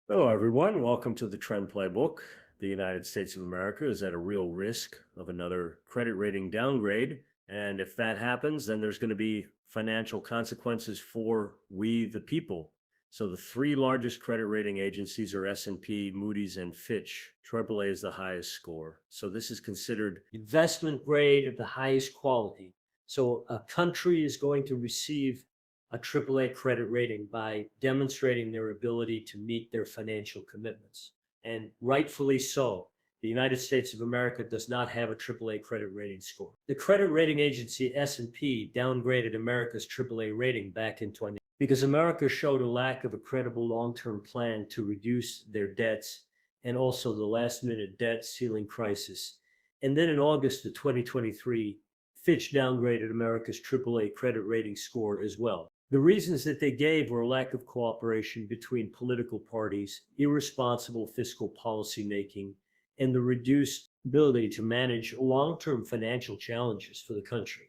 Hello, everyone. Welcome to the Trend Playbook. The United States of America is at a real risk of another credit rating downgrade. And if that happens, then there's going to be financial consequences for we, the people. So the three largest credit rating agencies are S&P, Moody's, and Fitch. AAA is the highest score. So this is considered investment grade of the highest quality. So a country is going to receive a AAA credit rating by demonstrating their ability to meet their financial commitments. And rightfully so. The United States of America does not have a AAA credit rating score. The credit rating agency S&P downgraded America's AAA rating back in 20 because America showed a lack of a credible long-term plan to reduce their debts and also the last-minute debt ceiling crisis. And then in August of 2023, Fitch downgraded America's AAA credit rating score as well. The reasons that they gave were a lack of cooperation between political parties, irresponsible fiscal policy making, and the reduced ability to manage long-term financial challenges for the country.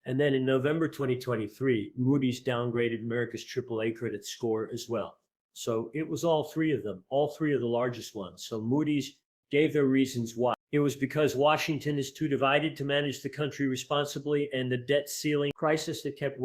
And then in November 2023, Moody's downgraded America's AAA credit score as well. So it was all three of them, all three of the largest ones. So Moody's gave their reasons why. It was because Washington is too divided to manage the country responsibly, and the debt ceiling crisis that kept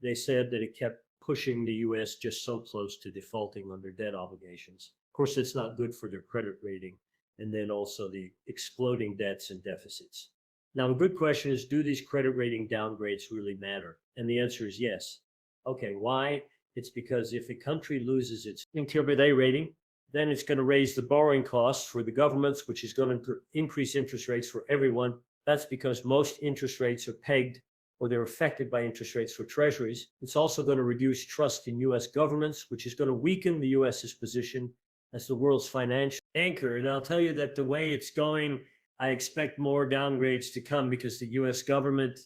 they said that it kept pushing the U.S. just so close to defaulting on their debt obligations. Of course, it's not good for their credit rating, and then also the exploding debts and deficits. Now, a good question is, do these credit rating downgrades really matter? And the answer is yes. Okay, why? It's because if a country loses its AAA rating, then it's going to raise the borrowing costs for the governments, which is going to increase interest rates for everyone. That's because most interest rates are pegged or they're affected by interest rates for treasuries. It's also going to reduce trust in US governments, which is going to weaken the US's position as the world's financial anchor. And I'll tell you that the way it's going, I expect more downgrades to come because the US government,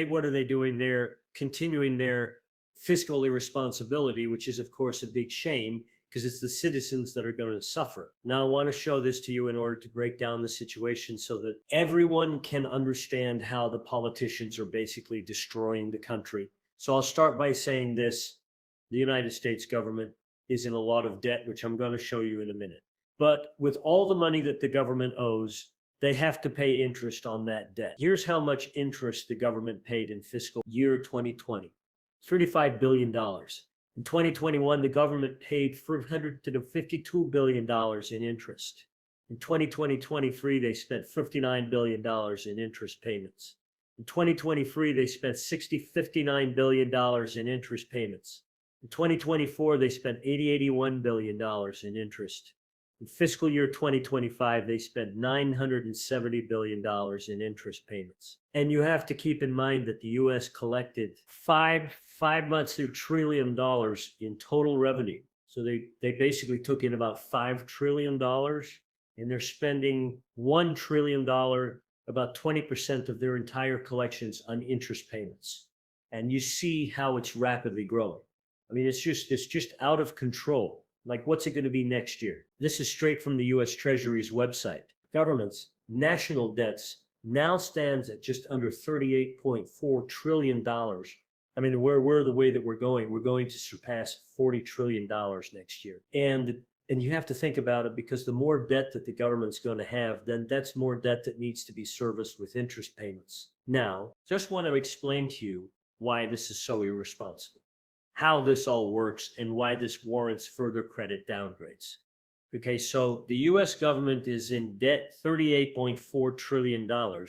what are they doing? They're continuing their fiscal irresponsibility, which is, of course, a big shame because it's the citizens that are going to suffer. Now, I want to show this to you in order to break down the situation so that everyone can understand how the politicians are basically destroying the country. So I'll start by saying this. The United States government is in a lot of debt, which I'm going to show you in a minute. But with all the money that the government owes, they have to pay interest on that debt. Here's how much interest the government paid in fiscal year 2020. $35 billion. In 2021, the government paid $452 billion in interest. In 2023, they spent $59 billion in interest payments. In 2023, they spent $59 billion in interest payments. In 2024, they spent $81 billion in interest. In fiscal year 2025, they spent $970 billion in interest payments. And you have to keep in mind that the US collected five months through $1 trillion in total revenue. So they basically took in about $5 trillion, and they're spending $1 trillion, about 20% of their entire collections on interest payments. And you see how it's rapidly growing. I mean, it's just out of control. Like, what's it going to be next year? This is straight from the US Treasury's website. Government's national debts now stands at just under $38.4 trillion. I mean, we're the way that we're going to surpass $40 trillion next year. And you have to think about it, because the more debt that the government's going to have, then that's more debt that needs to be serviced with interest payments. Now, just want to explain to you why this is so irresponsible, how this all works, and why this warrants further credit downgrades. Okay, so the US government is in debt $38.4 trillion,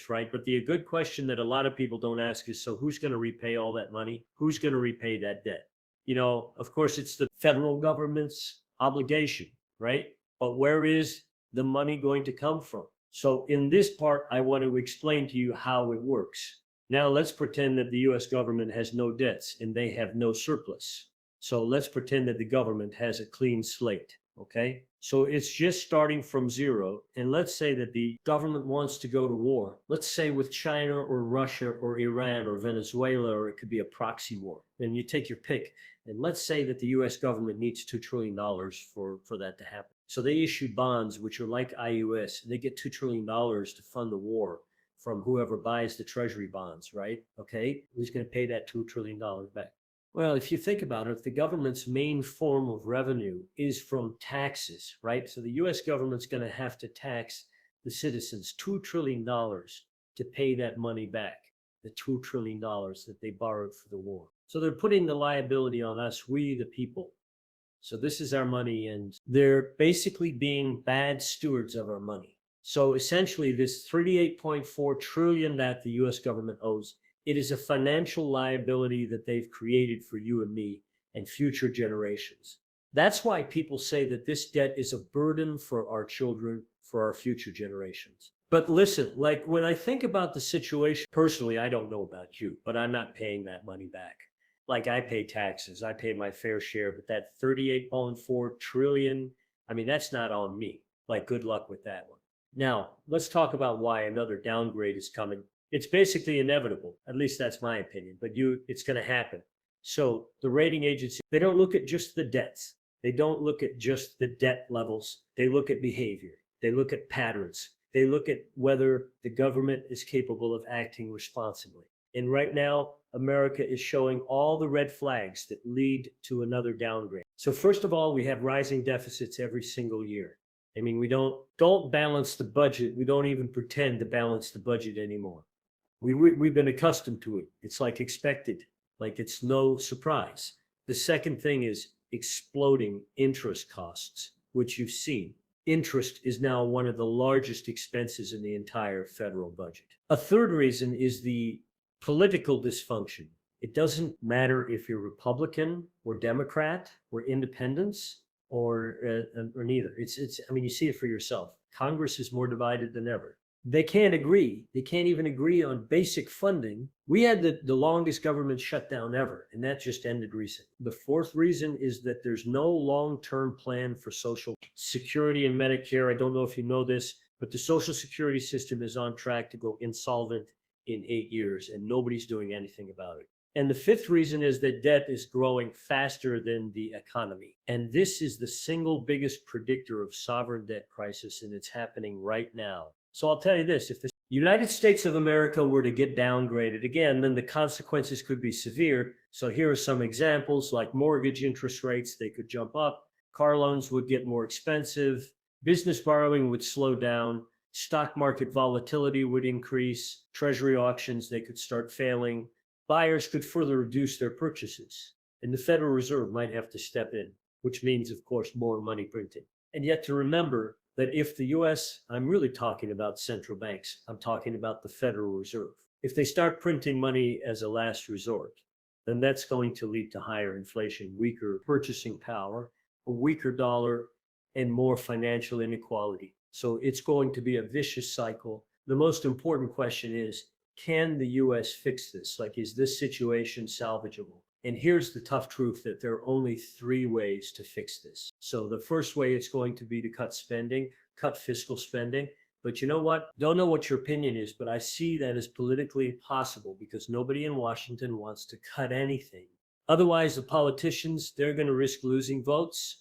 right? But the good question that a lot of people don't ask is, so who's going to repay all that money? Who's going to repay that debt? You know, of course, it's the federal government's obligation, right? But where is the money going to come from? So in this part, I want to explain to you how it works. Now let's pretend that the US government has no debts and they have no surplus. So let's pretend that the government has a clean slate, okay? So it's just starting from zero. And let's say that the government wants to go to war, let's say with China or Russia or Iran or Venezuela, or it could be a proxy war. And you take your pick. And let's say that the US government needs $2 trillion for that to happen. So they issue bonds, which are like IUS, and they get $2 trillion to fund the war from whoever buys the treasury bonds, right? Okay, who's going to pay that $2 trillion back? Well, if you think about it, the government's main form of revenue is from taxes, right? So the US government's going to have to tax the citizens $2 trillion to pay that money back, the $2 trillion that they borrowed for the war. So they're putting the liability on us, we the people. So this is our money, and they're basically being bad stewards of our money. So essentially, this 38.4 trillion that the US government owes, it is a financial liability that they've created for you and me and future generations. That's why people say that this debt is a burden for our children, for our future generations. But listen, like when I think about the situation, personally, I don't know about you, but I'm not paying that money back. Like I pay taxes, I pay my fair share, but that 38.4 trillion, I mean, that's not on me. Like, good luck with that one. Now, let's talk about why another downgrade is coming. It's basically inevitable. At least that's my opinion, but it's going to happen. So the rating agency, they don't look at just the debts. They don't look at just the debt levels. They look at behavior. They look at patterns. They look at whether the government is capable of acting responsibly. And right now, America is showing all the red flags that lead to another downgrade. So first of all, we have rising deficits every single year. I mean, we don't balance the budget. We don't even pretend to balance the budget anymore. We've been accustomed to it. It's like expected, like it's no surprise. The second thing is exploding interest costs, which you've seen. Interest is now one of the largest expenses in the entire federal budget. A third reason is the political dysfunction. It doesn't matter if you're Republican or Democrat or independents or neither. I mean, you see it for yourself. Congress is more divided than ever. They can't agree. They can't even agree on basic funding. We had the longest government shutdown ever, and that just ended recently. The fourth reason is that there's no long-term plan for Social Security and Medicare. I don't know if you know this, but the Social Security system is on track to go insolvent in 8 years, and nobody's doing anything about it. And the fifth reason is that debt is growing faster than the economy. And this is the single biggest predictor of sovereign debt crisis, and it's happening right now. So I'll tell you this, if the United States of America were to get downgraded again, then the consequences could be severe. So here are some examples, like mortgage interest rates, they could jump up, car loans would get more expensive, business borrowing would slow down, stock market volatility would increase, treasury auctions, they could start failing, buyers could further reduce their purchases, and the Federal Reserve might have to step in, which means, of course, more money printing. And yet to remember that if the US, I'm really talking about central banks, I'm talking about the Federal Reserve, if they start printing money as a last resort, then that's going to lead to higher inflation, weaker purchasing power, a weaker dollar, and more financial inequality. So it's going to be a vicious cycle. The most important question is, can the US fix this? Like, is this situation salvageable? And here's the tough truth that there are only three ways to fix this. So the first way is going to be to cut spending, cut fiscal spending. But you know what? Don't know what your opinion is, but I see that as politically impossible because nobody in Washington wants to cut anything. Otherwise, the politicians, they're going to risk losing votes.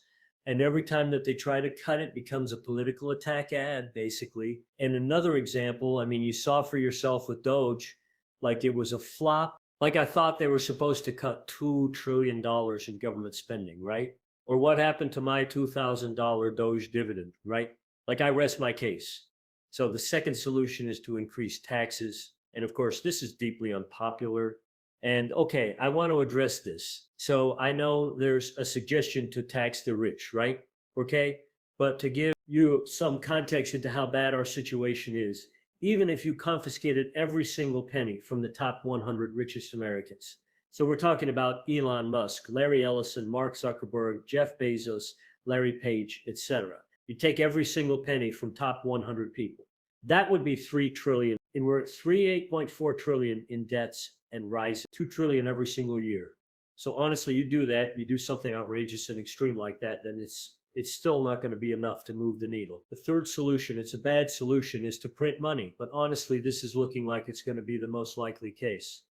And every time that they try to cut it becomes a political attack ad, basically. And another example, I mean, you saw for yourself with Doge, like it was a flop. Like I thought they were supposed to cut $2 trillion in government spending, right? Or what happened to my $2,000 Doge dividend, right? Like I rest my case. So the second solution is to increase taxes. And of course, this is deeply unpopular. And okay, I want to address this. So I know there's a suggestion to tax the rich, right? Okay. But to give you some context into how bad our situation is, even if you confiscated every single penny from the top 100 richest Americans. So we're talking about Elon Musk, Larry Ellison, Mark Zuckerberg, Jeff Bezos, Larry Page, etc. You take every single penny from top 100 people. That would be 3 trillion. And we're at 38.4 trillion in debts and rising 2 trillion every single year. So honestly, you do that, you do something outrageous and extreme like that, then it's still not going to be enough to move the needle. The third solution, it's a bad solution, is to print money. But honestly, this is looking like it's going to be the most likely case.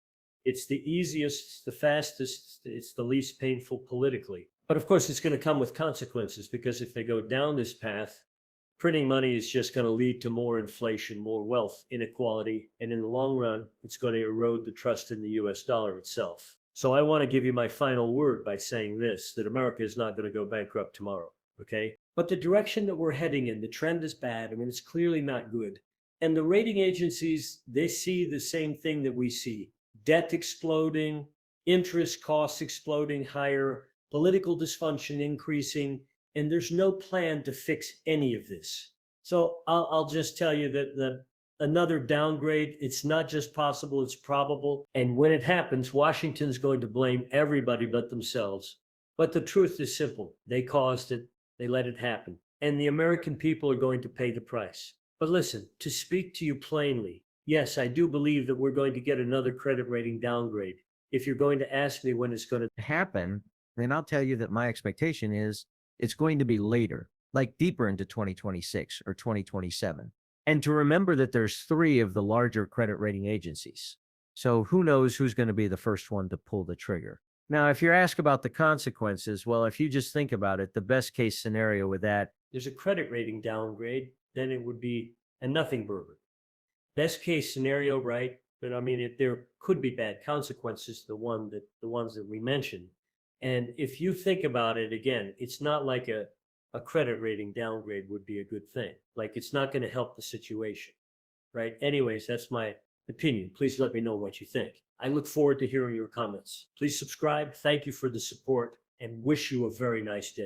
It's the easiest, it's the fastest, it's the least painful politically. But of course, it's going to come with consequences because if they go down this path, printing money is just going to lead to more inflation, more wealth inequality, and in the long run, it's going to erode the trust in the US dollar itself. So I want to give you my final word by saying this, that America is not going to go bankrupt tomorrow, okay? But the direction that we're heading in, the trend is bad. I mean, it's clearly not good. And the rating agencies, they see the same thing that we see. Debt exploding, interest costs exploding higher, political dysfunction increasing, and there's no plan to fix any of this. So I'll just tell you that another downgrade, it's not just possible, it's probable. And when it happens, Washington's going to blame everybody but themselves. But the truth is simple. They caused it. They let it happen. And the American people are going to pay the price. But listen, to speak to you plainly, yes, I do believe that we're going to get another credit rating downgrade. If you're going to ask me when it's going to happen, then I'll tell you that my expectation is it's going to be later, like deeper into 2026 or 2027. And to remember that there's three of the larger credit rating agencies. So who knows who's going to be the first one to pull the trigger. Now, if you're asked about the consequences, well, if you just think about it, the best case scenario with that, there's a credit rating downgrade, then it would be a nothing burger. Best case scenario, right? But I mean, there could be bad consequences, the ones that we mentioned. And if you think about it again, it's not like a credit rating downgrade would be a good thing. Like, it's not going to help the situation, right? Anyways, that's my opinion. Please let me know what you think. I look forward to hearing your comments. Please subscribe. Thank you for the support and wish you a very nice day.